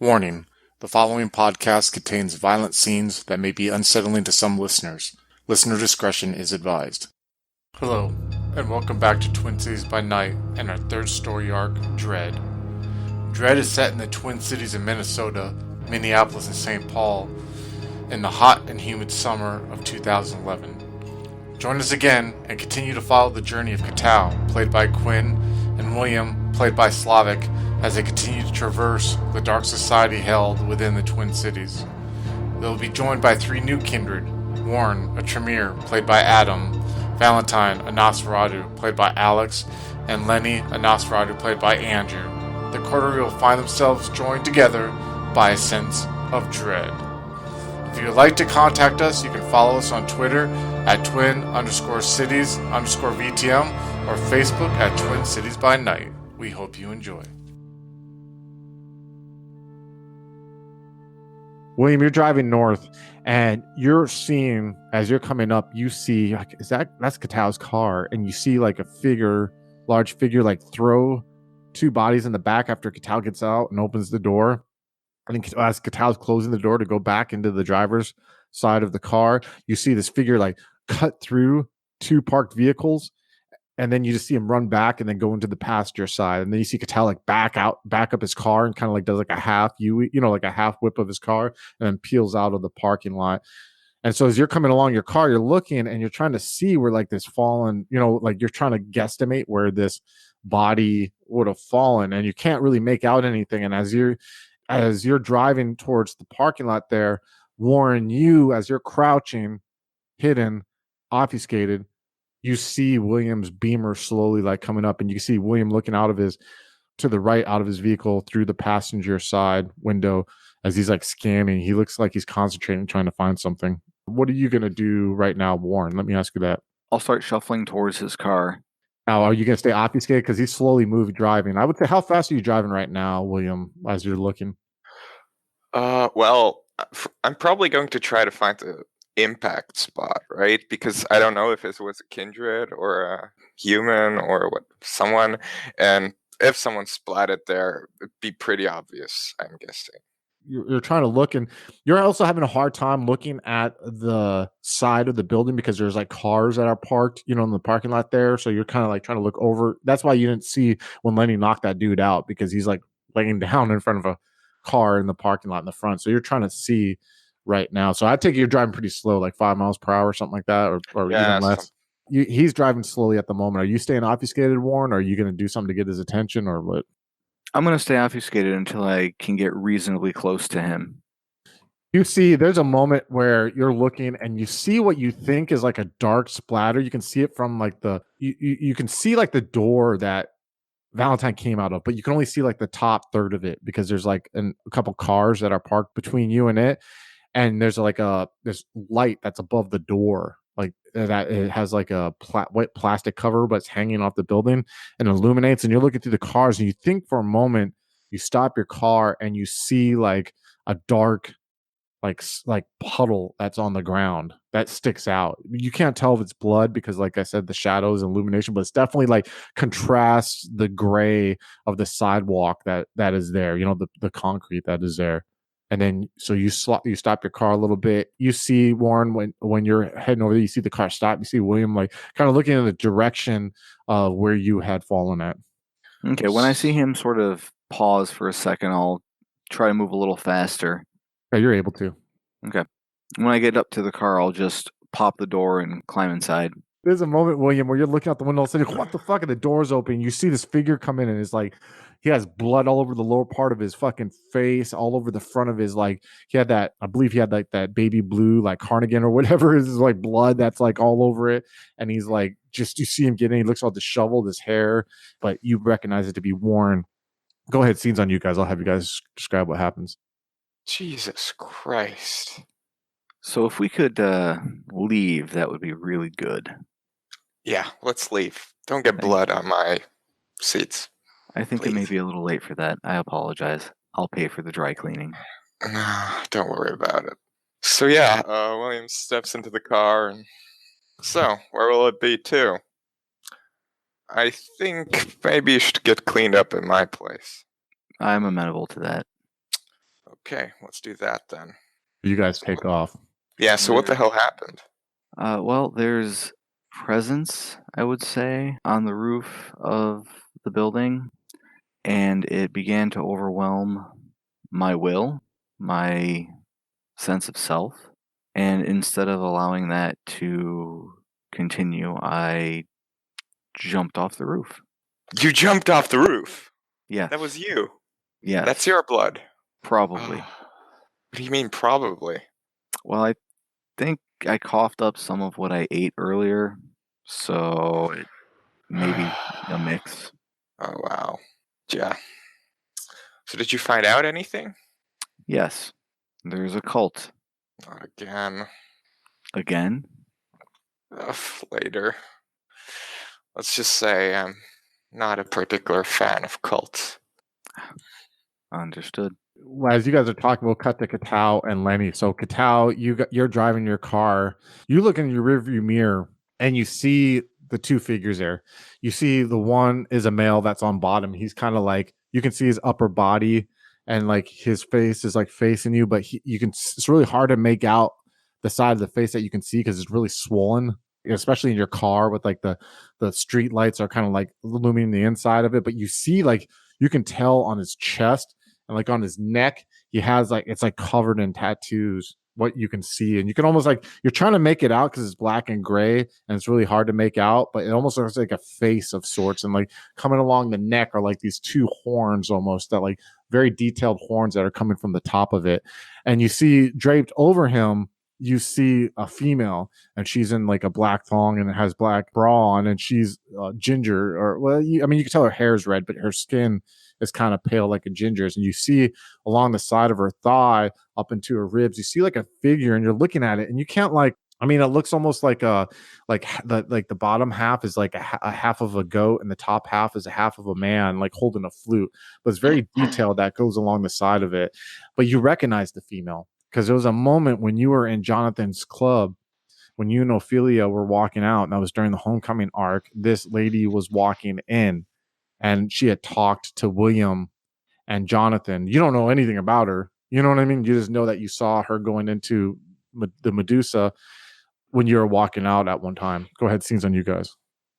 Warning: the following podcast contains violent scenes that may be unsettling to some listeners. Listener discretion is advised. Hello, and welcome back to Twin Cities by Night and our third story arc, Dread. Dread is set in the Twin Cities of Minnesota, Minneapolis, and St. Paul in the hot and humid summer of 2011. Join us again and continue to follow the journey of Kaetao, played by Quinn, and William, played by Slavic, as they continue to traverse the dark society held within the Twin Cities. They will be joined by three new Kindred: Warren, a Tremere, played by Adam; Valentine, a Nosferatu, played by Alex; and Lenny, a Nosferatu, played by Andrew. The coterie will find themselves joined together by a sense of dread. If you would like to contact us, you can follow us on Twitter at twin_cities_VTM or Facebook at Twin Cities by Night. We hope you enjoy. William, you're driving north and you're seeing, as you're coming up, you see, like, that's Kaetao's car, and you see like a large figure, like throw two bodies in the back after Kaetao gets out and opens the door. I think as Kaetao's closing the door to go back into the driver's side of the car, you see this figure like cut through two parked vehicles, and then you just see him run back and then go into the passenger side, and then you see Kaetao like back up his car and kind of like does like a half like a half whip of his car, and then peels out of the parking lot. And so as you're coming along your car, you're looking and you're trying to see where like this fallen, like you're trying to guesstimate where this body would have fallen, and you can't really make out anything. And as you're driving towards the parking lot there, Warren, as you're crouching, hidden, obfuscated, you see William's Beamer slowly like coming up, and you see William looking to the right out of his vehicle through the passenger side window as he's like scanning. He looks like he's concentrating, trying to find something. What are you going to do right now, Warren? Let me ask you that. I'll start shuffling towards his car. Now, are you going to stay obfuscated? Because he's slowly driving. I would say, how fast are you driving right now, William, as you're looking? I'm probably going to try to find the impact spot, right? Because I don't know if it was a kindred or a human or someone, and if someone splatted there, it'd be pretty obvious, I'm guessing. You're trying to look, and you're also having a hard time looking at the side of the building because there's like cars that are parked, in the parking lot there. So you're kind of like trying to look over. That's why you didn't see when Lenny knocked that dude out, because he's like laying down in front of a car in the parking lot in the front. So you're trying to see right now. So I take it you're driving pretty slow, like 5 miles per hour or something like that, or even less. He's driving slowly at the moment. Are you staying obfuscated, Warren? Or are you going to do something to get his attention, or what? I'm going to stay obfuscated until I can get reasonably close to him. You see, there's a moment where you're looking and you see what you think is like a dark splatter. You can see it from like you can see like the door that Valentine came out of, but you can only see like the top third of it because there's like a couple cars that are parked between you and it. And there's like this light that's above the door, like that it has like a white plastic cover, but it's hanging off the building and illuminates. And you're looking through the cars and you think for a moment, you stop your car and you see like a dark, like puddle that's on the ground that sticks out. You can't tell if it's blood because, like I said, the shadows and illumination, but it's definitely like contrasts the gray of the sidewalk that is there, the concrete that is there. And then so you stop your car a little bit. You see, Warren, when you're heading over there, you see the car stop. You see William like kind of looking in the direction of where you had fallen at. Okay, when I see him sort of pause for a second, I'll try to move a little faster. Yeah, you're able to. Okay. When I get up to the car, I'll just pop the door and climb inside. There's a moment, William, where you're looking out the window and saying, "What the fuck?" And the door's open. You see this figure come in, and it's like he has blood all over the lower part of his fucking face, all over the front of his, like, he had that, I believe he had like that baby blue, like cardigan or whatever is like blood that's like all over it. And he's like, just, you see him get in, he looks all disheveled, his hair, but you recognize it to be Warren. Go ahead, scene's on you guys. I'll have you guys describe what happens. Jesus Christ. So if we could leave, that would be really good. Yeah, let's leave. Don't get blood on my seats. I think it may be a little late for that. I apologize. I'll pay for the dry cleaning. Don't worry about it. So yeah, William steps into the car, and so where will it be to? I think maybe you should get cleaned up in my place. I'm amenable to that. Okay, let's do that then. You guys take off. Yeah, so what the hell happened? Well, there's presence, I would say, on the roof of the building, and it began to overwhelm my will, my sense of self. And instead of allowing that to continue, I jumped off the roof. You jumped off the roof. Yes. That was you. Yes. That's your blood. Probably. What do you mean probably? Well, I think I coughed up some of what I ate earlier, so it maybe a mix. Oh, wow. Yeah. So did you find out anything? Yes. There's a cult. Not again. Again? Later. Let's just say I'm not a particular fan of cults. Understood. Well, as you guys are talking, we'll cut to Kaetao and Lenny. So Kaetao, you're driving your car. You look in your rearview mirror and you see the two figures there. You see the one is a male that's on bottom. He's kind of like, you can see his upper body and like his face is like facing you, but it's really hard to make out the side of the face that you can see because it's really swollen, especially in your car with like the street lights are kind of like illuminating the inside of it. But you see, like, you can tell on his chest and like on his neck, he has like, it's like covered in tattoos, what you can see. And you can almost like, you're trying to make it out because it's black and gray and it's really hard to make out, but it almost looks like a face of sorts. And like coming along the neck are like these two horns almost, that like very detailed horns that are coming from the top of it. And you see draped over him, you see a female, and she's in like a black thong and it has black bra on, and she's ginger, or well, you can tell her hair's red, but her skin is kind of pale like a ginger's. And you see along the side of her thigh up into her ribs, you see like a figure, and you're looking at it, and you can't like. It looks almost like the bottom half is like a half of a goat, and the top half is a half of a man, like holding a flute. But it's very detailed that goes along the side of it. But you recognize the female. Because there was a moment when you were in Jonathan's club, when you and Ophelia were walking out, and that was during the homecoming arc. This lady was walking in, and she had talked to William and Jonathan. You don't know anything about her. You know what I mean? You just know that you saw her going into the Medusa when you were walking out at one time. Go ahead, scenes on you guys.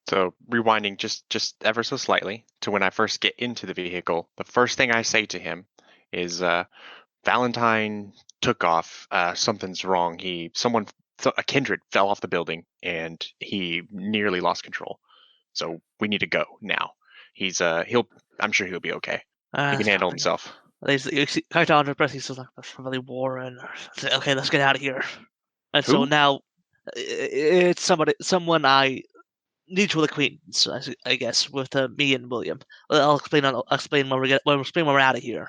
So rewinding just ever so slightly to when I first get into the vehicle, the first thing I say to him is, Valentine took off. Something's wrong. A Kindred fell off the building, and he nearly lost control. So we need to go now. I'm sure he'll be okay. He can handle himself. Kaetao under press. He's like, that's really Warren. Okay, let's get out of here. And Who? so now it's someone I mutual acquaintance, I guess, with me and William. I'll explain when we're out of here.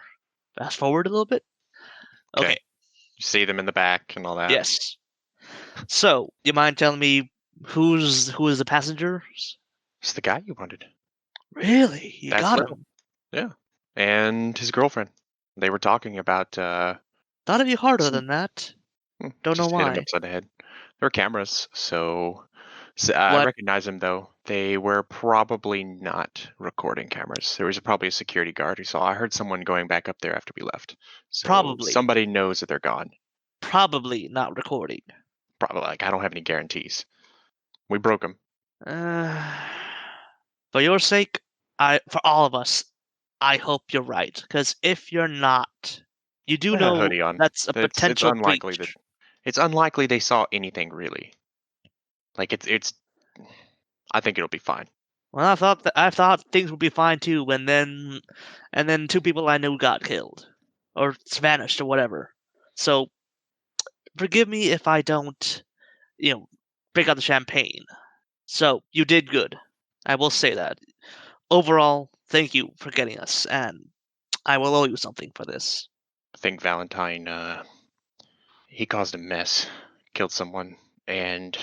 Fast forward a little bit. Okay. You see them in the back and all that. Yes. So, you mind telling me who is the passengers? It's the guy you wanted. Really? You That's got him. him. Yeah. And his girlfriend. They were talking about Thought it'd be harder than that. Don't know just hit him why. upside the head. There were cameras, so I recognize them though. They were probably not recording cameras. There was probably a security guard who saw. I heard someone going back up there after we left. So Probably. somebody knows that they're gone. Probably not recording. Probably. Like, I don't have any guarantees. We broke them. For your sake, for all of us, I hope you're right. Because if you're not, you do know hoodie on. That's a potential It's unlikely breach. it's unlikely they saw anything really. Like it's. I think it'll be fine. Well, I thought things would be fine too, and then two people I knew got killed, or vanished, or whatever. So, forgive me if I don't, break out the champagne. So you did good. I will say that. Overall, thank you for getting us, and I will owe you something for this. I think Valentine, he caused a mess, killed someone, and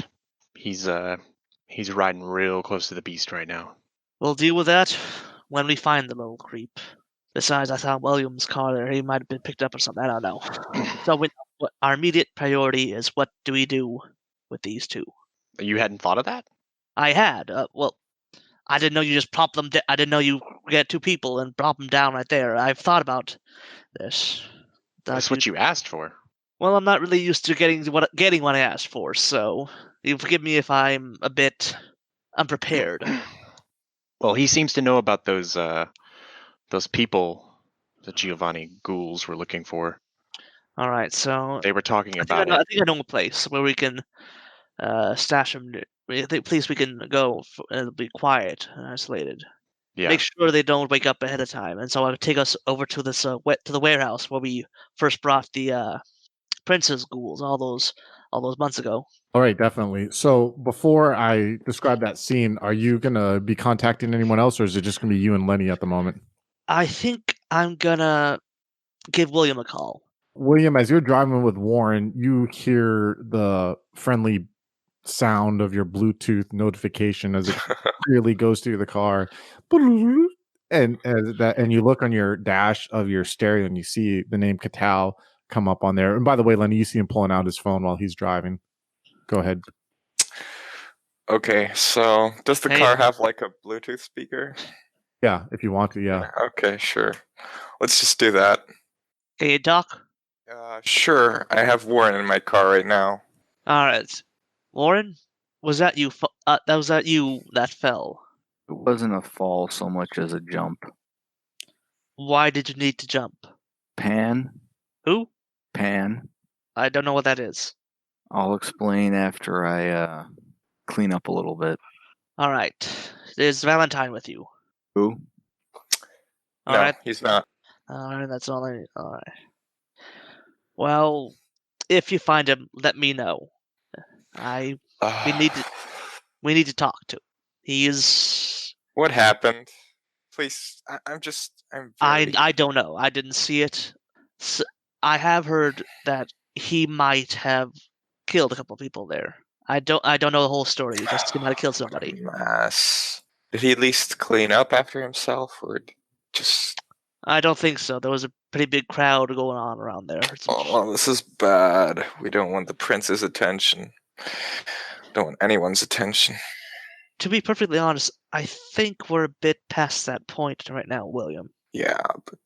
he's riding real close to the beast right now. We'll deal with that when we find the little creep. Besides, I found William's car there. He might have been picked up or something. I don't know. So our immediate priority is, what do we do with these two? You hadn't thought of that? I had. Well, I didn't know you just plop them. I didn't know you get two people and plop them down right there. I've thought about this. That's what you asked for. Well, I'm not really used to getting what I asked for, so you forgive me if I'm a bit unprepared. Well, he seems to know about those people that Giovanni ghouls were looking for. All right, so They were talking I about think I know a place where we can stash them. I think place we can go. It'll be quiet and isolated. Yeah. Make sure they don't wake up ahead of time, and so I would take us over to this to the warehouse where we first brought the princess ghouls all those months ago. All right, definitely. So before I describe that scene, are you gonna be contacting anyone else, or is it just gonna be you and Lenny at the moment? I think I'm gonna give William a call. William, as you're driving with Warren, you hear the friendly sound of your Bluetooth notification as it clearly goes through the car. And you look on your dash of your stereo and you see the name Kaetao come up on there. And by the way, Lenny, you see him pulling out his phone while he's driving. Go ahead. Okay, so does the Hey. car have like a Bluetooth speaker? Yeah, if you want to, yeah. Okay, sure. Let's just do that. Can you talk? Sure. I have Warren in my car right now. All right, Warren, was that you? That you that fell? It wasn't a fall so much as a jump. Why did you need to jump? Pan? Who? Pan? I don't know what that is. I'll explain after I clean up a little bit. All right, is Valentine with you? Who? All No, right. he's not. All right, that's all I. All right. Well, if you find him, let me know. We need to talk to him. He is. What happened? Please, I'm very... I don't know. I didn't see it. I have heard that he might have killed a couple of people there. I don't know the whole story. Just he might have killed somebody. Mess. Did he at least clean up after himself, or just... I don't think so. There was a pretty big crowd going on around there. Oh, this is bad. We don't want the prince's attention. Don't want anyone's attention. To be perfectly honest, I think we're a bit past that point right now, William. Yeah, but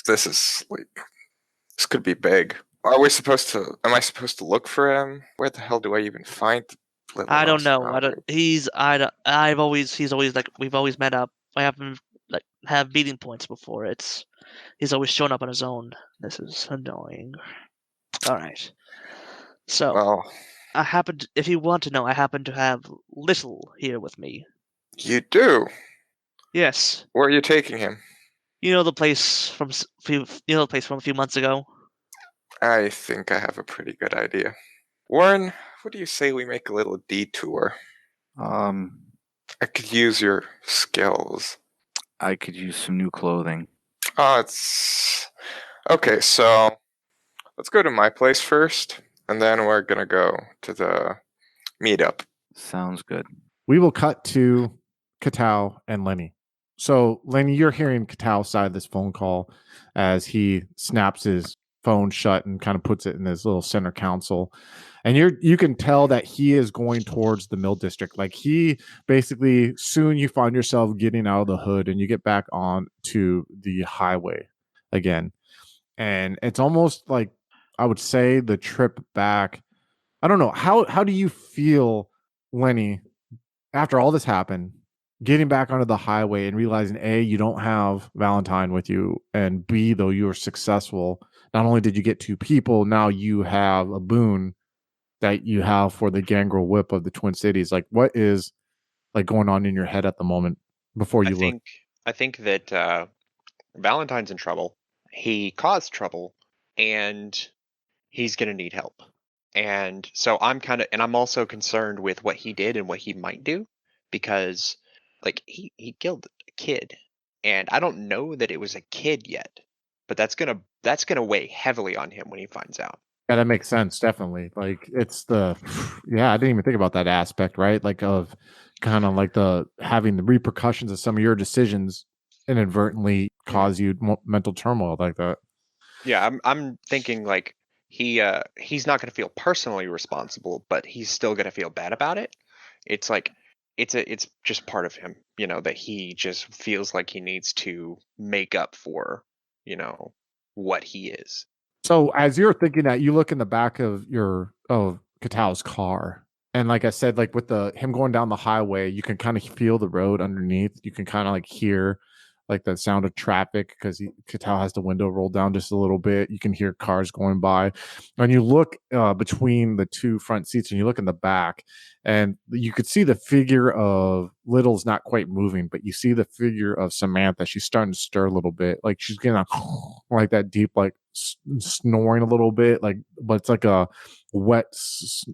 this could be big. Am I supposed to look for him? Where the hell do I even find the little I don't know. Masquerade? He's always like we've always met up. I haven't like have meeting points before. He's always shown up on his own. This is annoying. All right. So Well, if you want to know, I happen to have Little here with me. you do? Yes. Where are you taking him? You know the place from a few months ago? I think I have a pretty good idea. Warren, what do you say we make a little detour? I could use your skills. I could use some new clothing. Oh, it's... Okay, so let's go to my place first, and then we're gonna go to the meetup. Sounds good. We will cut to Kaetao and Lenny. So, Lenny, you're hearing Kaetao's side of this phone call as he snaps his phone shut and kind of puts it in his little center console. And you can tell that he is going towards the mill district. Like he basically, soon you find yourself getting out of the hood and you get back on to the highway again. And it's almost like, I would say, the trip back. I don't know. How do you feel, Lenny, after all this happened, getting back onto the highway and realizing A, you don't have Valentine with you, and B, though you were successful, not only did you get 2 people, now you have a boon that you have for the gangrel whip of the Twin Cities. Like, what is like going on in your head at the moment before you look? I think that Valentine's in trouble. He caused trouble, and he's gonna need help. And so I'm also concerned with what he did and what he might do, because like he killed a kid, and I don't know that it was a kid yet, but that's gonna weigh heavily on him when he finds out. Yeah, that makes sense. Definitely. Like it's I didn't even think about that aspect, right? Like of kind of like having the repercussions of some of your decisions inadvertently cause you mental turmoil like that. Yeah, I'm thinking like he's not going to feel personally responsible, but he's still going to feel bad about it. It's like it's just part of him, that he just feels like he needs to make up for, what he is. So as you're thinking that, you look in the back of Kaetao's car. And like I said, like with him going down the highway, you can kind of feel the road underneath. You can kind of like hear like the sound of traffic because Kaetao has the window rolled down just a little bit. You can hear cars going by. And you look between the two front seats and you look in the back and you could see the figure of Little's not quite moving, but you see the figure of Samantha. She's starting to stir a little bit. Like she's getting like that deep, like snoring a little bit, like, but it's like a wet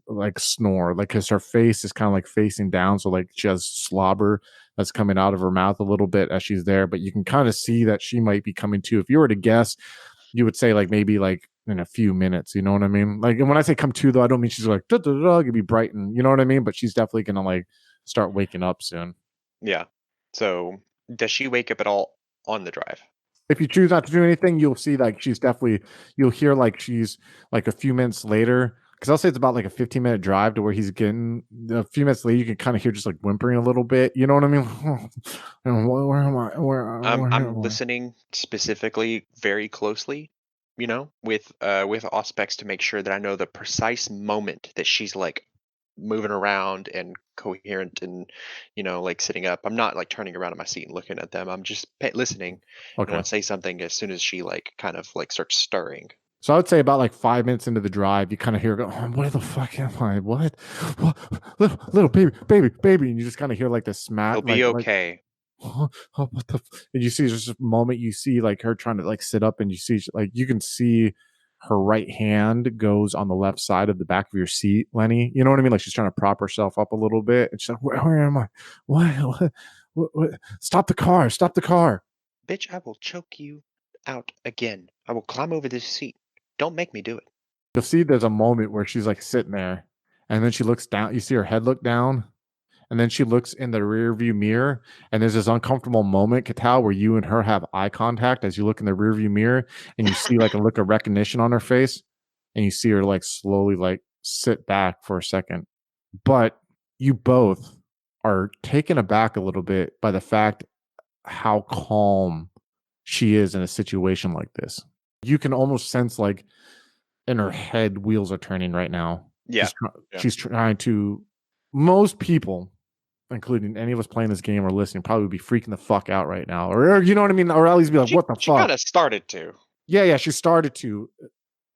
like snore, like because her face is kind of like facing down, so like she has slobber that's coming out of her mouth a little bit as she's there, but you can kind of see that she might be coming to. If you were to guess, you would say like maybe like in a few minutes, you know what I mean? Like, and when I say come to, though, I don't mean she's like gonna be bright and you know what I mean, but she's definitely gonna like start waking up soon. Yeah. So does she wake up at all on the drive? If you choose not to do anything, you'll see like you'll hear like she's like a few minutes later, because I'll say it's about like a 15-minute drive to where he's getting. A few minutes later, you can kind of hear just like whimpering a little bit. You know what I mean? Where am I? I'm listening specifically very closely, with Auspex to make sure that I know the precise moment that she's like moving around and coherent and like sitting up. I'm not like turning around in my seat and looking at them. I'm just listening. Okay. And I'll say something as soon as she like kind of like starts stirring. So I would say about like 5 minutes into the drive, you kind of hear, where the fuck am I? What? Little baby. And you just kind of hear like the smack. It'll be okay. What the? And you see just a moment, you see like her trying to like sit up and you see like, you can see her right hand goes on the left side of the back of your seat, Lenny. You know what I mean? Like she's trying to prop herself up a little bit. And she's like, where am I? What? Stop the car. Bitch, I will choke you out again. I will climb over this seat. Don't make me do it. You'll see there's a moment where she's like sitting there and then she looks down. You see her head look down and then she looks in the rear view mirror and there's this uncomfortable moment, Kaetao, where you and her have eye contact as you look in the rear view mirror and you see like a look of recognition on her face and you see her like slowly like sit back for a second. But you both are taken aback a little bit by the fact how calm she is in a situation like this. You can almost sense like in her head wheels are turning right now. Yeah. She's trying to. Most people, including any of us playing this game or listening, probably would be freaking the fuck out right now, or you know what I mean, or at least be like, "What the fuck?" She kind of started to. Yeah, she started to,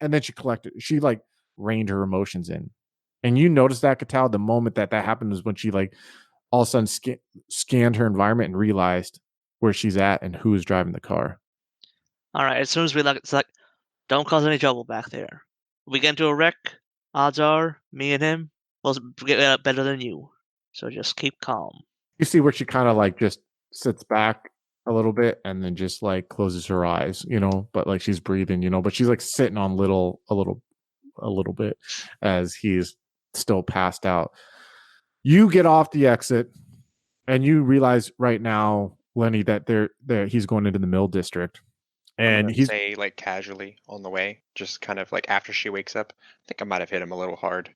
and then she collected. She like reined her emotions in, and you noticed that, Kaetao, the moment that happened was when she like all of a sudden scanned her environment and realized where she's at and who is driving the car. All right, as soon as we look, it's like, don't cause any trouble back there. If we get into a wreck, odds are me and him will get better than you. So just keep calm. You see where she kind of like just sits back a little bit and then just like closes her eyes, but like she's breathing, but she's like sitting on a little bit as he's still passed out. You get off the exit and you realize right now, Lenny, that he's going into the mill district. And he's say like casually on the way, just kind of like after she wakes up. I think I might have hit him a little hard.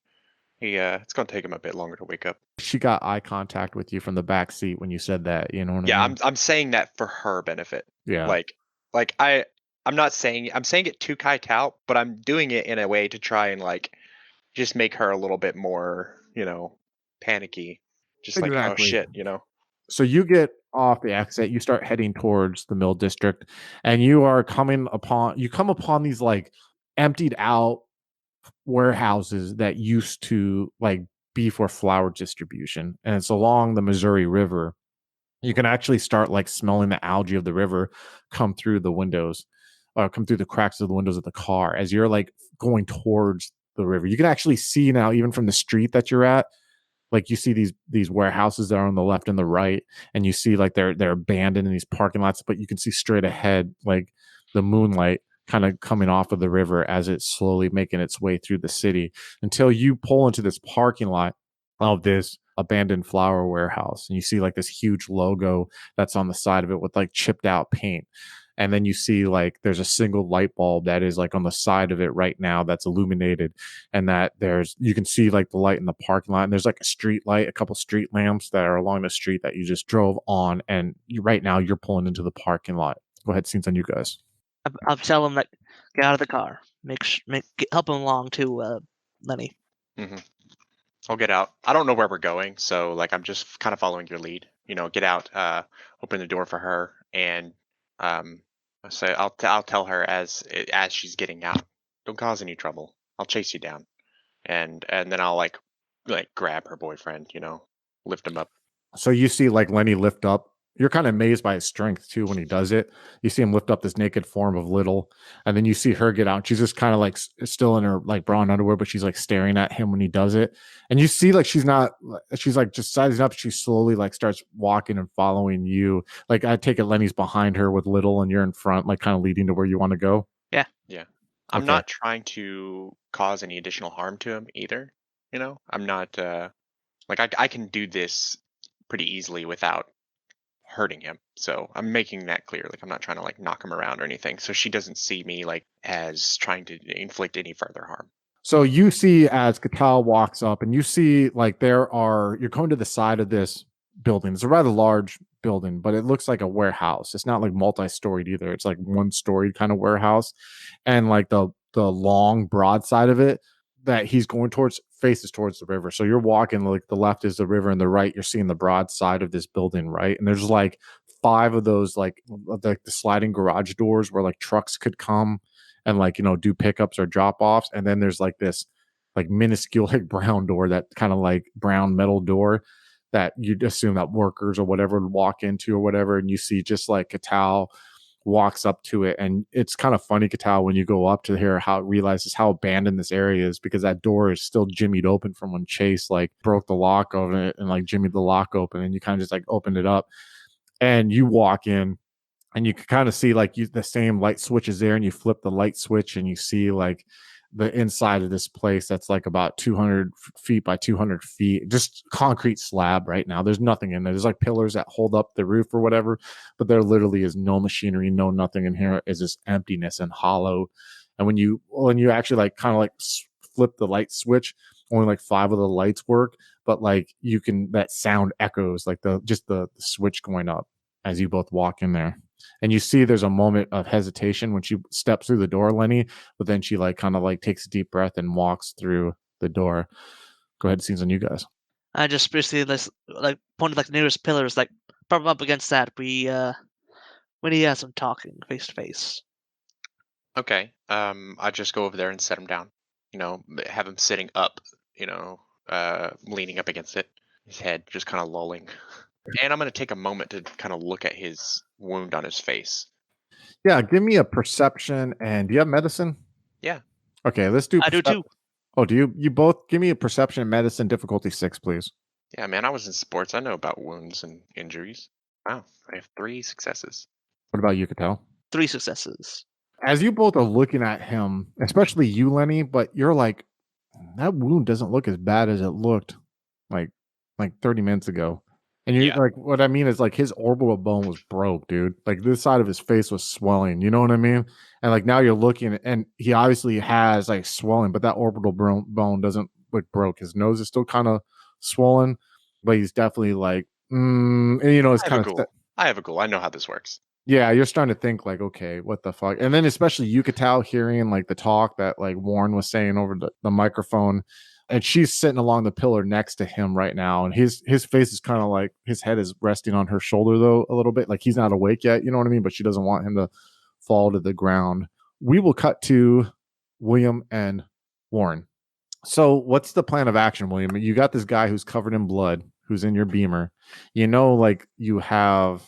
It's gonna take him a bit longer to wake up. She got eye contact with you from the back seat when you said that. You know what I mean? Yeah, I'm saying that for her benefit. Yeah. I'm not saying I'm saying it to Kaetao, but I'm doing it in a way to try and like just make her a little bit more, panicky. Just exactly. Like, oh shit, So you get off the exit, you start heading towards the mill district, and you come upon these like emptied out warehouses that used to like be for flour distribution, and it's along the Missouri River. You can actually start like smelling the algae of the river come through the windows, or come through the cracks of the windows of the car as you're like going towards the river. You can actually see now, even from the street that you're at, like you see these warehouses that are on the left and the right, and you see like they're abandoned in these parking lots, but you can see straight ahead like the moonlight kind of coming off of the river as it's slowly making its way through the city until you pull into this parking lot of this abandoned flour warehouse, and you see like this huge logo that's on the side of it with like chipped out paint. And then you see like there's a single light bulb that is like on the side of it right now that's illuminated, and that you can see like the light in the parking lot, and there's like a street light, a couple street lamps that are along the street that you just drove on, and right now you're pulling into the parking lot. Go ahead, scenes on you guys. I'll tell him, like, get out of the car. help him along to Lenny. Mm-hmm. I'll get out. I don't know where we're going, so like I'm just kind of following your lead. Get out, open the door for her, and I'll tell her as she's getting out, don't cause any trouble. I'll chase you down, and then I'll like grab her boyfriend, lift him up. So you see like Lenny lift up. You're kind of amazed by his strength too when he does it. You see him lift up this naked form of Little, and then you see her get out. She's just kind of like still in her like bra and underwear, but she's like staring at him when he does it. And you see like she's like just sizing up. She slowly like starts walking and following you. Like I take it Lenny's behind her with Little, and you're in front, like kind of leading to where you want to go. Yeah. I'm Okay. not trying to cause any additional harm to him either. I'm not like I can do this pretty easily without hurting him. So I'm making that clear. Like I'm not trying to like knock him around or anything. So she doesn't see me like as trying to inflict any further harm. So you see as Kaetao walks up, and you see like you're going to the side of this building. It's a rather large building, but it looks like a warehouse. It's not like multi-storied either. It's like one-storied kind of warehouse, and like the long broad side of it that he's going towards faces towards the river. So you're walking like the left is the river, and the right you're seeing the broad side of this building, right? And there's like 5 of those like the sliding garage doors where like trucks could come and like do pickups or drop offs, and then there's like this like minuscule like brown door, that kind of like brown metal door that you'd assume that workers or whatever would walk into or whatever. And you see just like Kaetao walks up to it, and it's kind of funny, Kaetao, when you go up to here, how it realizes how abandoned this area is, because that door is still jimmied open from when Chase like broke the lock of it and like jimmied the lock open, and you kind of just like opened it up, and you walk in. And you can kind of see like the same light switch is there, and you flip the light switch, and you see like the inside of this place that's like about 200 feet by 200 feet, just concrete slab right now. There's nothing in there. There's like pillars that hold up the roof or whatever, but there literally is no machinery, no nothing in here. Is just emptiness and hollow. And when you actually like kind of like flip the light switch, only like 5 of the lights work, but like that sound echoes like the switch going up as you both walk in there. And you see there's a moment of hesitation when she steps through the door, Lenny, but then she like kind of like takes a deep breath and walks through the door. Go ahead, scenes on you guys. I just basically like pointed like the nearest pillars, like prop up against that. We need to have some talking face to face. Okay. I just go over there and set him down. Have him sitting up, leaning up against it, his head just kind of lolling. And I'm going to take a moment to kind of look at his wound on his face. Yeah, give me a perception. And do you have medicine? Yeah. Okay, let's do. I do too. Oh, do you? You both give me a perception and medicine difficulty 6, please. Yeah, man, I was in sports. I know about wounds and injuries. Wow, I have 3 successes. What about you, Kaetao? 3 successes. As you both are looking at him, especially you, Lenny, but you're like, that wound doesn't look as bad as it looked like 30 minutes ago. And you're like, what I mean is like his orbital bone was broke, dude. Like this side of his face was swelling. You know what I mean? And like now you're looking, and he obviously has like swelling, but that orbital bone doesn't look broke. His nose is still kind of swollen, but he's definitely like, and it's kind of. I have a goal. I know how this works. Yeah, you're starting to think like, okay, what the fuck? And then especially you, Kaetao, hearing like the talk that like Warren was saying over the microphone. And she's sitting along the pillar next to him right now. And his face is kind of like, his head is resting on her shoulder, though, a little bit. Like he's not awake yet, you know what I mean? But she doesn't want him to fall to the ground. We will cut to William and Warren. So what's the plan of action, William? You got this guy who's covered in blood, who's in your Beamer. Like you have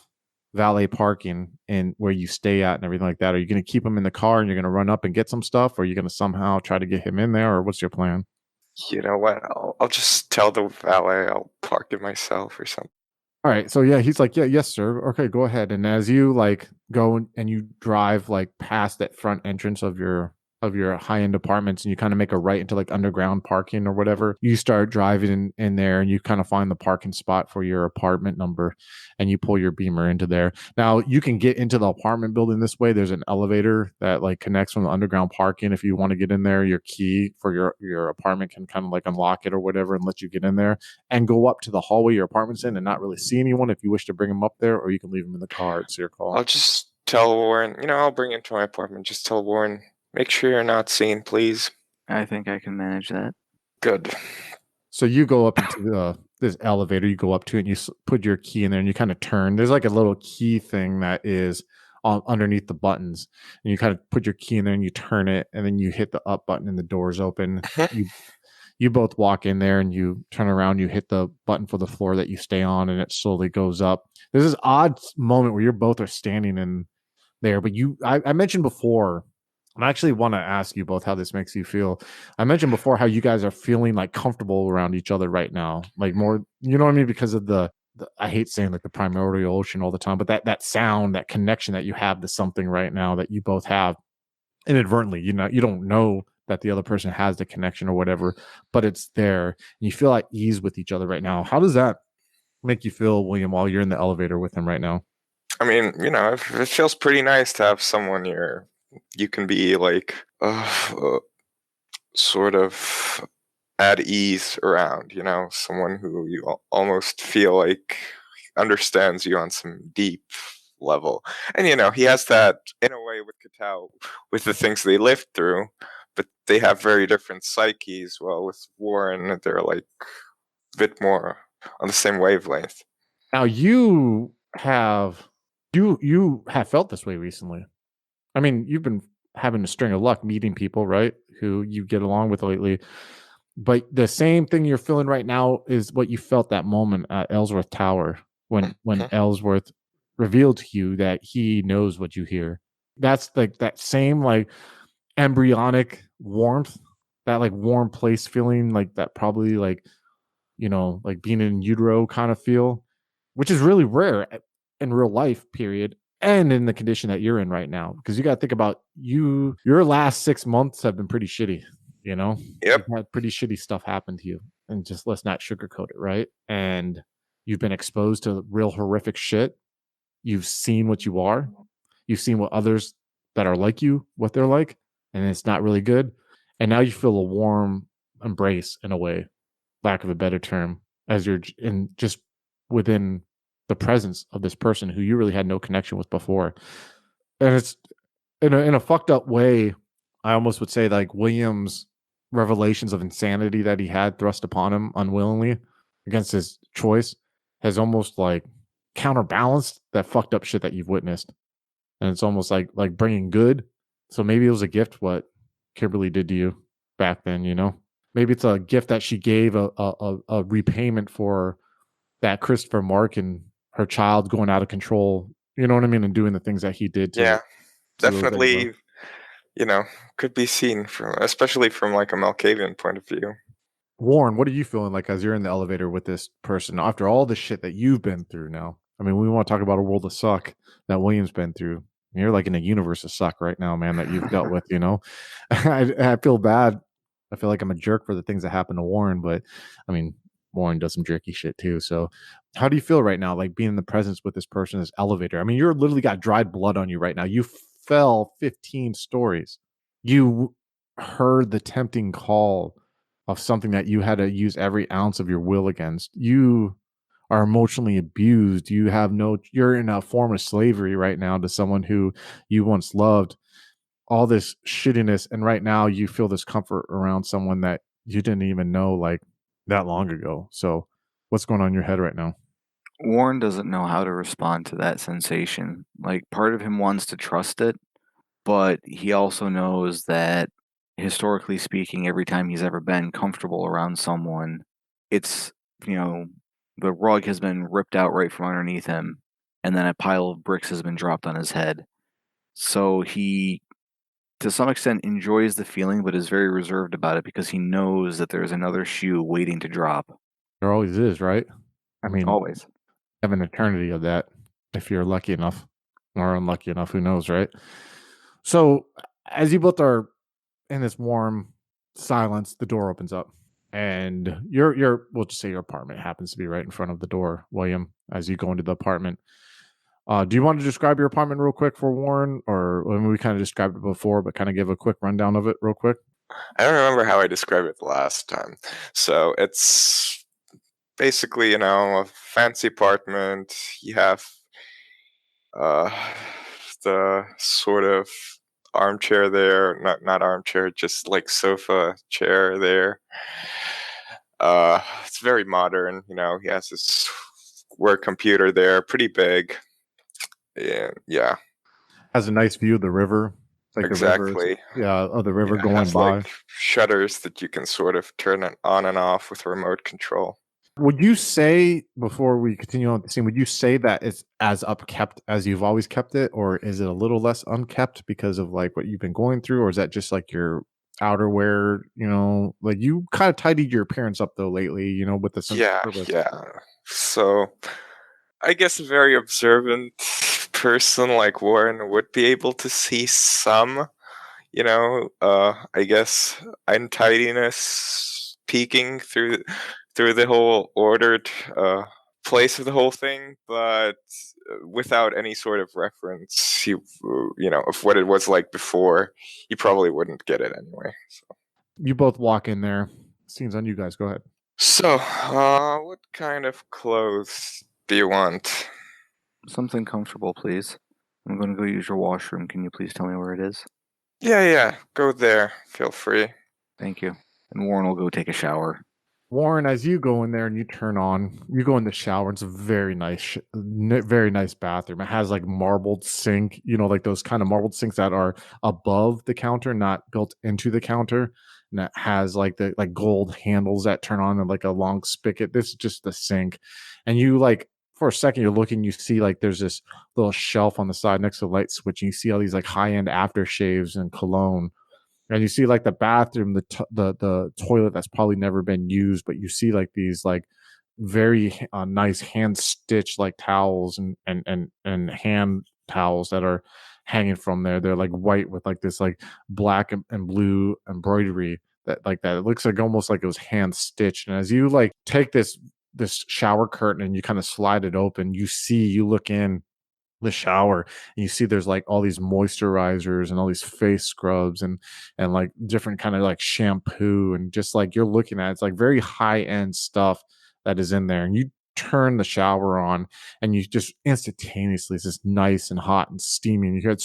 valet parking and where you stay at and everything like that. Are you going to keep him in the car and you're going to run up and get some stuff? Or are you going to somehow try to get him in there? Or what's your plan? You know what? I'll just tell the valet I'll park it myself or something. All right. So yeah, he's like, yeah, yes, sir. Okay, go ahead. And as you like go and you drive like past that front entrance of your high-end apartments, and you kind of make a right into like underground parking or whatever, you start driving in there, and you kind of find the parking spot for your apartment number, and you pull your Beamer into there. Now you can get into the apartment building this way. There's an elevator that like connects from the underground parking. If you want to get in there, your key for your apartment can kind of like unlock it or whatever and let you get in there and go up to the hallway your apartment's in and not really see anyone if you wish to bring them up there, or you can leave them in the car. It's your call. I'll just tell Warren, I'll bring him to my apartment. Just tell Warren Make sure you're not seen, please. I think I can manage that. Good. So you go up into this elevator, you go up to it, and you put your key in there, and you kind of turn. There's like a little key thing that is underneath the buttons, and you kind of put your key in there, and you turn it, and then you hit the up button, and the doors open. You both walk in there, and you turn around, you hit the button for the floor that you stay on, and it slowly goes up. There's this odd moment where you're both are standing in there, but I mentioned before. I actually want to ask you both how this makes you feel. I mentioned before how you guys are feeling like comfortable around each other right now, like more, you know what I mean? Because of the I hate saying like the primordial ocean all the time, but that sound, that connection that you have to something right now that you both have inadvertently, you don't know that the other person has the connection or whatever, but it's there. And you feel at ease with each other right now. How does that make you feel, William, while you're in the elevator with him right now? I mean, it feels pretty nice to have someone you can be like sort of at ease around, someone who you almost feel like understands you on some deep level. And he has that in a way with Kaetao, with the things they lived through, but they have very different psyches. Well, with Warren, they're like a bit more on the same wavelength. Now you have felt this way recently. I mean, you've been having a string of luck meeting people, right? Who you get along with lately. But the same thing you're feeling right now is what you felt that moment at Ellsworth Tower when Ellsworth revealed to you that he knows what you hear. That's like that same like embryonic warmth, that like warm place feeling, like that probably like, like being in utero kind of feel, which is really rare in real life, period. And in the condition that you're in right now, because you got to think about your last 6 months have been pretty shitty. Yep. You've had pretty shitty stuff happen to you, and just let's not sugarcoat it, right? And you've been exposed to real horrific shit. You've seen what you are. You've seen what others that are like you, what they're like, and it's not really good. And now you feel a warm embrace in a way, lack of a better term, as you're in just within the presence of this person who you really had no connection with before. And it's in a fucked up way. I almost would say like William's revelations of insanity that he had thrust upon him unwillingly against his choice has almost like counterbalanced that fucked up shit that you've witnessed. And it's almost like bringing good. So maybe it was a gift what Kimberly did to you back then, Maybe it's a gift that she gave a repayment for that Christopher Mark and her child going out of control, you know what I mean, and doing the things that he did to Yeah, to definitely, could be seen especially from like a Malkavian point of view. Warren, what are you feeling like as you're in the elevator with this person after all the shit that you've been through now? I mean, we want to talk about a world of suck that William's been through. You're like in a universe of suck right now, man, that you've dealt with, I feel bad. I feel like I'm a jerk for the things that happened to Warren, but I mean, Warren does some jerky shit too. So how do you feel right now, like being in the presence with this person, this elevator? I mean, you're literally got dried blood on you right now. You fell 15 stories. You heard the tempting call of something that you had to use every ounce of your will against. You are emotionally abused. You're in a form of slavery right now to someone who you once loved. All this shittiness, and right now you feel this comfort around someone that you didn't even know like that long ago. So what's going on in your head right now? Warren doesn't know how to respond to that sensation. Like, part of him wants to trust it, but he also knows that, historically speaking, every time he's ever been comfortable around someone, it's, the rug has been ripped out right from underneath him, and then a pile of bricks has been dropped on his head. So he, to some extent, enjoys the feeling, but is very reserved about it because he knows that there's another shoe waiting to drop. There always is, right? I mean, Always. have an eternity of that if you're lucky enough or unlucky enough, who knows, right? So as you both are in this warm silence, the door opens up, and we'll just say your apartment happens to be right in front of the door, William, as you go into the apartment. Do you want to describe your apartment real quick for Warren, or we kind of described it before, but kind of give a quick rundown of it real quick? I don't remember how I described it the last time. So it's basically, a fancy apartment. You have the sort of armchair there. Not armchair, just like sofa chair there. It's very modern. He has his work computer there, pretty big. Yeah, Has a nice view of the river. It's like the river, exactly. of the river Yeah, it going has by. like shutters that you can sort of turn it on and off with remote control. Would you say, before we continue on with the scene, would you say that it's as upkept as you've always kept it, or is it a little less unkept because of like what you've been going through, or is that just like your outerwear? Like you kind of tidied your appearance up though lately, with the sense of purpose. Yeah. So I guess a very observant person like Warren would be able to see some, I guess untidiness peeking through the whole ordered place of the whole thing, but without any sort of reference, of what it was like before, you probably wouldn't get it anyway. So. You both walk in there. Scene's on you guys. Go ahead. So, what kind of clothes do you want? Something comfortable, please. I'm going to go use your washroom. Can you please tell me where it is? Yeah, go there. Feel free. Thank you. And Warren will go take a shower. Warren, as you go in there and you go in the shower. It's a very nice bathroom. It has like marbled sink, like those kind of marbled sinks that are above the counter, not built into the counter. And it has like the gold handles that turn on and like a long spigot. This is just the sink. And you for a second you're looking, you see like there's this little shelf on the side next to the light switch, and you see all these like high-end aftershaves and cologne. And you see like the bathroom, the toilet that's probably never been used, but you see like these like very nice hand stitched like towels and hand towels that are hanging from there. They're like white with like this like black and blue embroidery that it looks like almost like it was hand stitched. And as you like take this shower curtain and you kind of slide it open, you look in the shower and you see there's like all these moisturizers and all these face scrubs and like different kind of like shampoo, and just like you're looking at it's like very high end stuff that is in there. And you turn the shower on and you just instantaneously, it's just nice and hot and steamy, and you hear it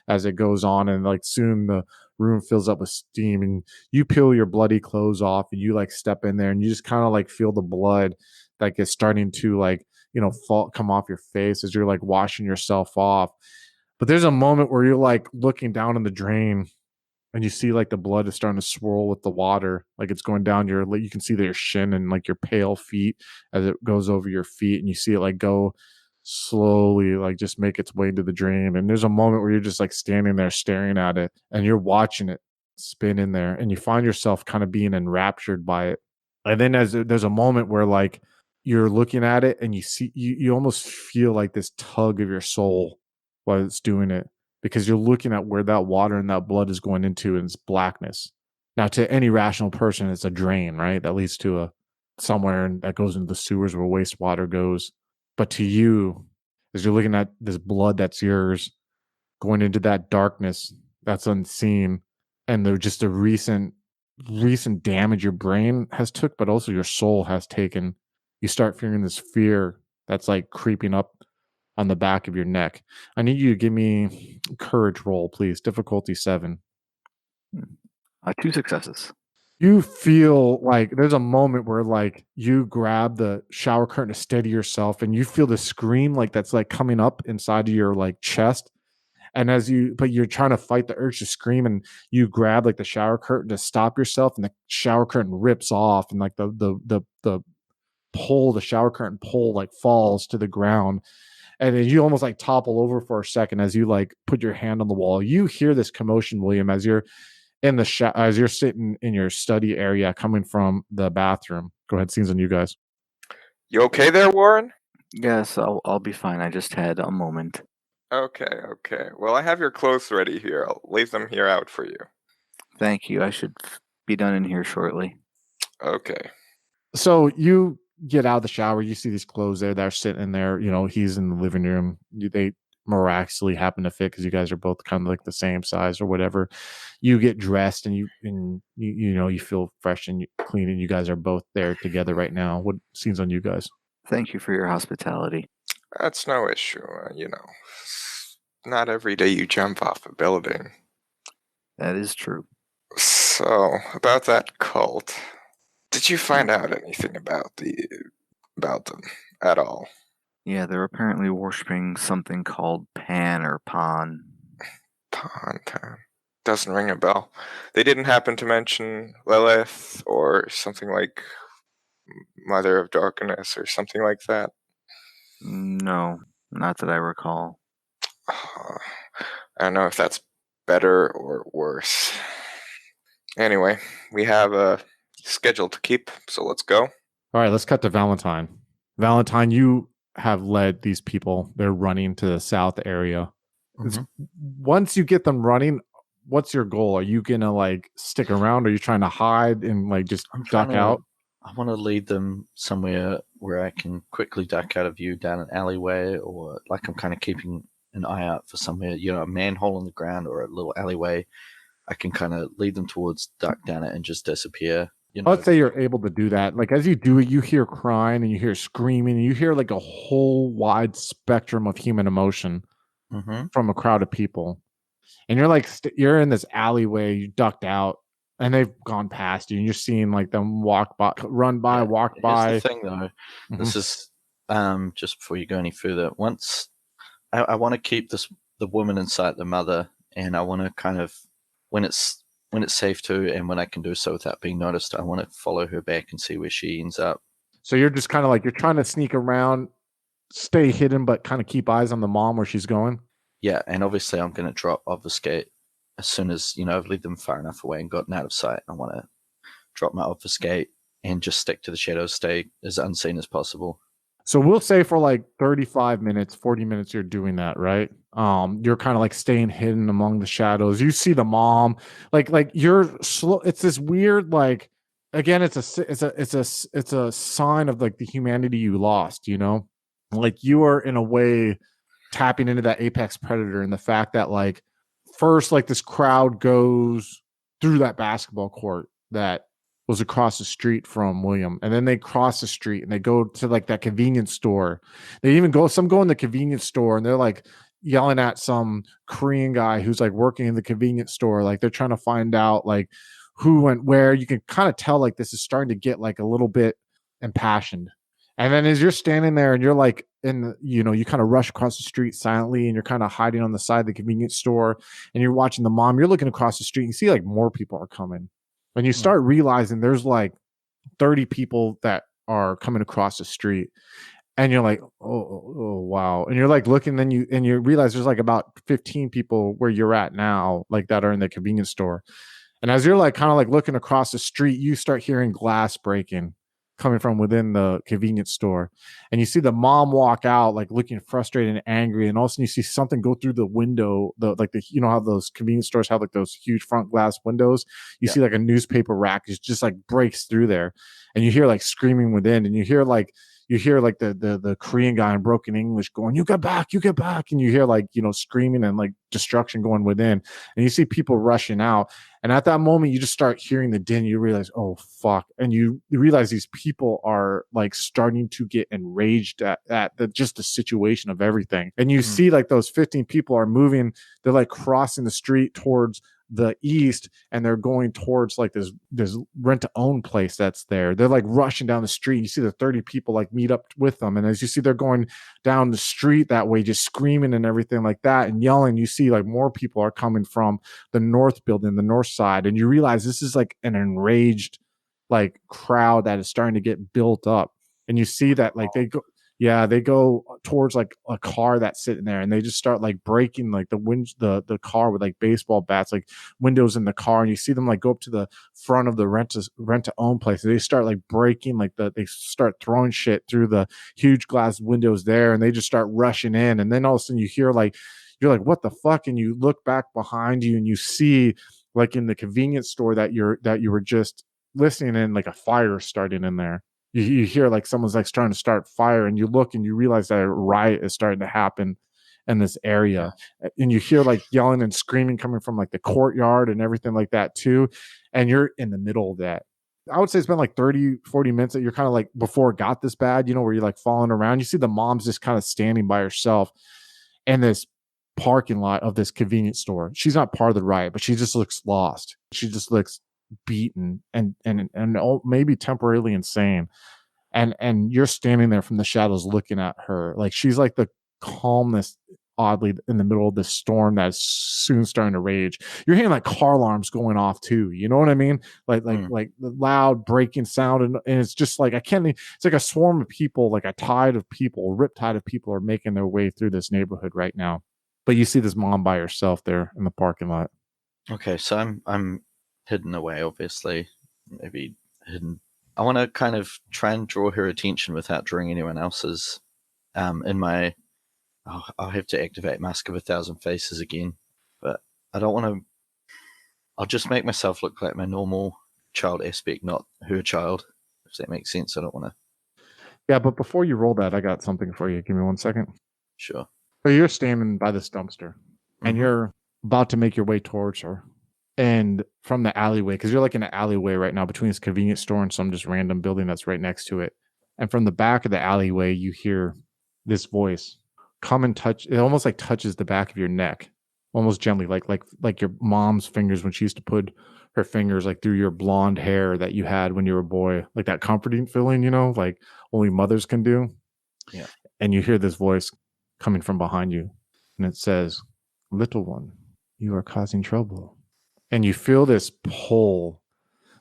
as it goes on, and like soon the room fills up with steam, and you peel your bloody clothes off and you like step in there and you just kind of like feel the blood like it's starting to like come off your face as you're like washing yourself off. But there's a moment where you're like looking down in the drain and you see like the blood is starting to swirl with the water, like it's going down you can see your shin and like your pale feet as it goes over your feet, and you see it like go slowly, like just make its way into the drain. And there's a moment where you're just like standing there staring at it and you're watching it spin in there, and you find yourself kind of being enraptured by it. And then there's a moment where like you're looking at it and you see you almost feel like this tug of your soul while it's doing it, because you're looking at where that water and that blood is going into, and it's blackness. Now, to any rational person, it's a drain, right? That leads to somewhere and that goes into the sewers where wastewater goes. But to you, as you're looking at this blood that's yours going into that darkness that's unseen, and there's just a recent damage your brain has took, but also your soul has taken, you start feeling this fear that's like creeping up on the back of your neck. I need you to give me a courage roll, please. Difficulty 7. 2 successes. You feel like there's a moment where like you grab the shower curtain to steady yourself, and you feel the scream like that's like coming up inside of your like chest. And but you're trying to fight the urge to scream, and you grab like the shower curtain to stop yourself, and the shower curtain rips off, and like the shower curtain pole like falls to the ground, and then you almost like topple over for a second as you like put your hand on the wall. You hear this commotion, William, as you're in as you're sitting in your study area coming from the bathroom. Go ahead, scenes on you guys. You okay there, Warren? Yes, I'll be fine. I just had a moment. Okay. Well, I have your clothes ready here. I'll leave them here out for you. Thank you. I should be done in here shortly. Okay. So you get out of the shower, you see these clothes there that are sitting in there. He's in the living room. They miraculously happen to fit because you guys are both kind of like the same size or whatever. You get dressed and you feel fresh and clean, and you guys are both there together right now. What scenes on you guys? Thank you for your hospitality. That's no issue. not every day you jump off a building. That is true. So, about that cult, did you find out anything about them at all? Yeah, they're apparently worshipping something called Pan or Pan. Pan. Doesn't ring a bell. They didn't happen to mention Lilith or something like Mother of Darkness or something like that? No, not that I recall. I don't know if that's better or worse. Anyway, we have a schedule to keep, so let's go. All right, let's cut to Valentine. Valentine, you have led these people. They're running to the south area. Once you get them running, what's your goal? Are you gonna like stick around? Or are you trying to hide and like just duck out? I want to lead them somewhere where I can quickly duck out of view down an alleyway, or like I'm kind of keeping an eye out for somewhere, a manhole in the ground or a little alleyway. I can kind of lead them towards, duck down it, and just disappear. Let's say you're able to do that. Like as you do it, you hear crying and you hear screaming and you hear like a whole wide spectrum of human emotion from a crowd of people. And you're like, you're in this alleyway, you ducked out, and they've gone past you, and you're seeing like them walk by. Here's the thing, though. This is just before you go any further. Once I want to keep the woman in sight, the mother, and I want to kind of when it's safe to, and when I can do so without being noticed, I want to follow her back and see where she ends up. So you're just kind of like you're trying to sneak around, stay hidden, but kind of keep eyes on the mom where she's going. Yeah, and obviously I'm going to obfuscate as soon as, I've led them far enough away and gotten out of sight. I want to drop my obfuscate and just stick to the shadows, stay as unseen as possible. So we'll say for like 35 minutes, 40 minutes, you're doing that, right? You're kind of like staying hidden among the shadows. You see the mom, like you're slow. It's this weird, like, again, it's a sign of like the humanity you lost, like you are in a way tapping into that apex predator and the fact that like first like this crowd goes through that basketball court that was across the street from William, and then they cross the street and they go to like that convenience store. Some go in the convenience store and they're like yelling at some Korean guy who's like working in the convenience store, like they're trying to find out like who went where. You can kind of tell like this is starting to get like a little bit impassioned. And then as you're standing there and you're like you kind of rush across the street silently and you're kind of hiding on the side of the convenience store and you're watching the mom, you're looking across the street and you see like more people are coming. And you start realizing there's like 30 people that are coming across the street. And you're like, oh wow. And you're like looking, then you realize there's like about 15 people where you're at now, like that are in the convenience store. And as you're like kind of like looking across the street, you start hearing glass breaking coming from within the convenience store. And you see the mom walk out like looking frustrated and angry. And all of a sudden you see something go through the window, how those convenience stores have like those huge front glass windows. You see like a newspaper rack just like breaks through there. And you hear like screaming within, and you hear the Korean guy in broken English going, you get back. And you hear like, screaming and like destruction going within, and you see people rushing out. And at that moment, you just start hearing the din. You realize, oh, fuck. And you realize these people are like starting to get enraged at the situation of everything. And you see like those 15 people are moving. They're like crossing the street towards the east, and they're going towards like this rent to own place that's there. They're like rushing down the street. You see the 30 people like meet up with them, and as you see they're going down the street that way, just screaming and everything like that and yelling, you see like more people are coming from the north building, the north side, and you realize this is like an enraged like crowd that is starting to get built up. And you see that like they go towards like a car that's sitting there, and they just start like breaking like the car with like baseball bats, like windows in the car. And you see them like go up to the front of the rent to own place. And they start like breaking they start throwing shit through the huge glass windows there, and they just start rushing in. And then all of a sudden you hear like, you're like, what the fuck? And you look back behind you and you see like in the convenience store that you were just listening in, like a fire starting in there. You hear like someone's like trying to start fire, and you look and you realize that a riot is starting to happen in this area. And you hear like yelling and screaming coming from like the courtyard and everything like that too. And you're in the middle of that. I would say it's been like 30-40 minutes that you're kind of like before it got this bad, where you're like falling around. You see the mom's just kind of standing by herself, and this parking lot of this convenience store. She's not part of the riot, but she just looks lost. She just looks beaten and maybe temporarily insane. And you're standing there from the shadows looking at her. Like she's like the calmness, oddly, in the middle of this storm that's soon starting to rage. You're hearing like car alarms going off too. You know what I mean? Like the loud breaking sound, and it's just like it's like a swarm of people, like a rip tide of people are making their way through this neighborhood right now. But you see this mom by herself there in the parking lot. Okay, so I'm hidden away, obviously. Maybe hidden. I want to kind of try and draw her attention without drawing anyone else's. I'll have to activate Mask of 1,000 Faces again, but I don't want to. I'll just make myself look like my normal child aspect, not her child, if that makes sense. I don't want to. Yeah, but before you roll that, I got something for you. Give me 1 second. Sure. So you're standing by this dumpster, and you're about to make your way towards her. And from the alleyway, because you're like in an alleyway right now between this convenience store and some just random building that's right next to it. And from the back of the alleyway, you hear this voice come and touch. It almost like touches the back of your neck, almost gently, like your mom's fingers when she used to put her fingers like through your blonde hair that you had when you were a boy, like that comforting feeling, like only mothers can do. Yeah. And you hear this voice coming from behind you, and it says, "Little one, you are causing trouble." And you feel this pull,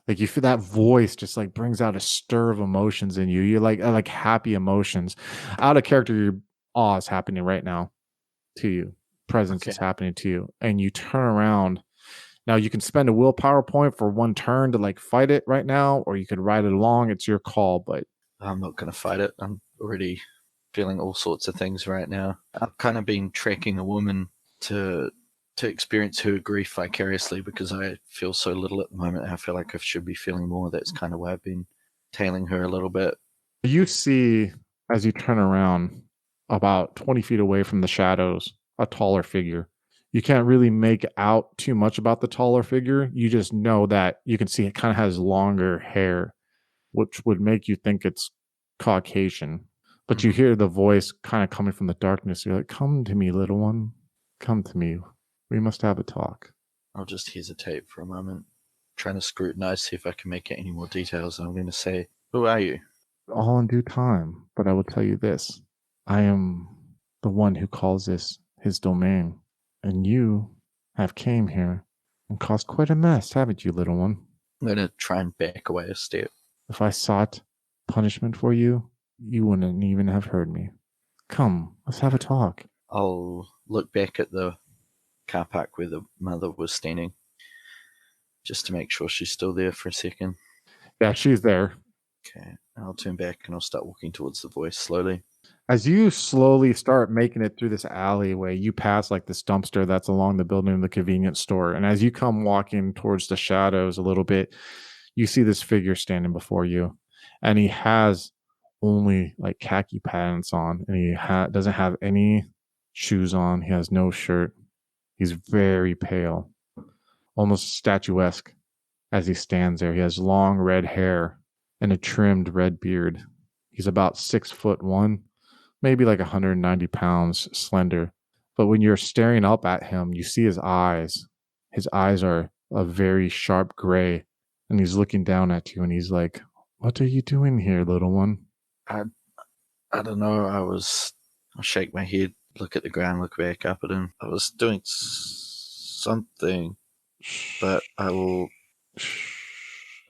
like you feel that voice just like brings out a stir of emotions in you. You're like happy emotions. Out of character, your awe is happening right now to you. Presence is happening to you. And you turn around. Now you can spend a willpower point for 1 turn to like fight it right now, or you could ride it along. It's your call, but I'm not going to fight it. I'm already feeling all sorts of things right now. I've kind of been tracking a woman to experience her grief vicariously because I feel so little at the moment. I feel like I should be feeling more. That's kind of why I've been tailing her a little bit. You see, as you turn around, about 20 feet away from the shadows, a taller figure. You can't really make out too much about the taller figure. You just know that you can see it kind of has longer hair, which would make you think it's Caucasian. But you hear the voice kind of coming from the darkness. You're like, "Come to me, little one. Come to me. We must have a talk." I'll just hesitate for a moment, trying to scrutinize, see if I can make out any more details. I'm going to say, "Who are you?" All in due time, but I will tell you this. I am the one who calls this his domain, and you have came here and caused quite a mess, haven't you, little one? I'm going to try and back away a step. If I sought punishment for you, you wouldn't even have heard me. Come, let's have a talk. I'll look back at the car park where the mother was standing, just to make sure she's still there for a second. Yeah, she's there. Okay, I'll turn back and I'll start walking towards the voice slowly. As you slowly start making it through this alleyway, you pass like this dumpster that's along the building of the convenience store. And as you come walking towards the shadows a little bit, you see this figure standing before you. And he has only like khaki pants on, and he doesn't have any shoes on. He has no shirt. He's very pale, almost statuesque as he stands there. He has long red hair and a trimmed red beard. He's about 6'1", maybe like 190 pounds, slender. But when you're staring up at him, you see his eyes. His eyes are a very sharp gray, and he's looking down at you, and he's like, "What are you doing here, little one?" I don't know. I'll shake my head, look at the ground, look back up at him. I was doing something, but I will.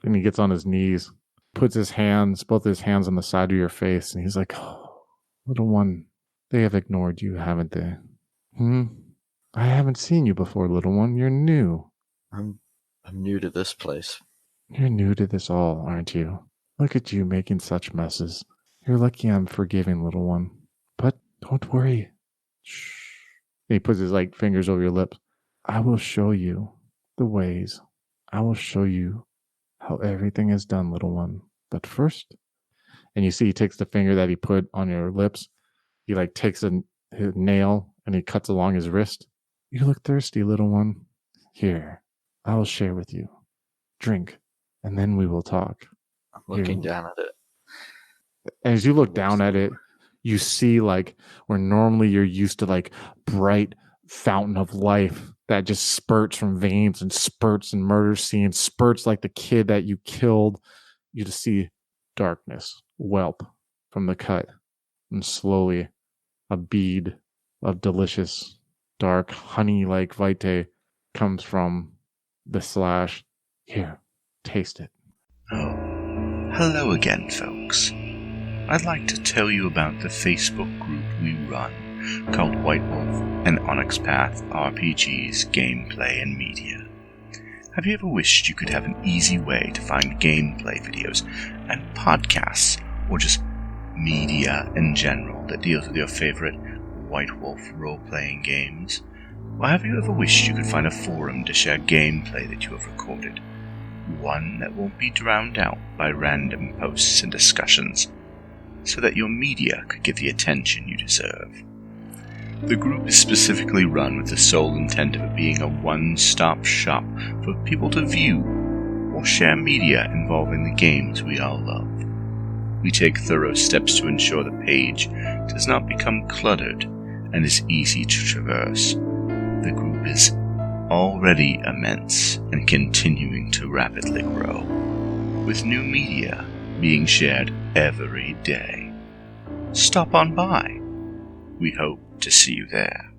And he gets on his knees, puts both his hands on the side of your face, and he's like, "Oh, little one, they have ignored you, haven't they? I haven't seen you before, little one. You're new." I'm new to this place. "You're new to this all, aren't you? Look at you making such messes. You're lucky I'm forgiving, little one. But don't worry." Shh. And he puts his fingers over your lips. "I will show you the ways. I will show you how everything is done, little one. But first," and you see he takes the finger that he put on your lips. He takes his nail and he cuts along his wrist. "You look thirsty, little one. Here, I will share with you. Drink, and then we will talk." I'm looking down at it. As you look down at it, you see where normally you're used to bright fountain of life that just spurts from veins and spurts in murder scenes, spurts like the kid that you killed. You just see darkness whelp from the cut, and slowly a bead of delicious, dark, honey-like vitae comes from the slash. Here, taste it. Oh, hello again, folks. I'd like to tell you about the Facebook group we run called White Wolf and Onyx Path RPGs, Gameplay and Media. Have you ever wished you could have an easy way to find gameplay videos and podcasts, or just media in general that deals with your favorite White Wolf role-playing games? Or have you ever wished you could find a forum to share gameplay that you have recorded? One that won't be drowned out by random posts and discussions, so that your media could get the attention you deserve. The group is specifically run with the sole intent of it being a one-stop shop for people to view or share media involving the games we all love. We take thorough steps to ensure the page does not become cluttered and is easy to traverse. The group is already immense and continuing to rapidly grow, with new media being shared every day. Stop on by. We hope to see you there.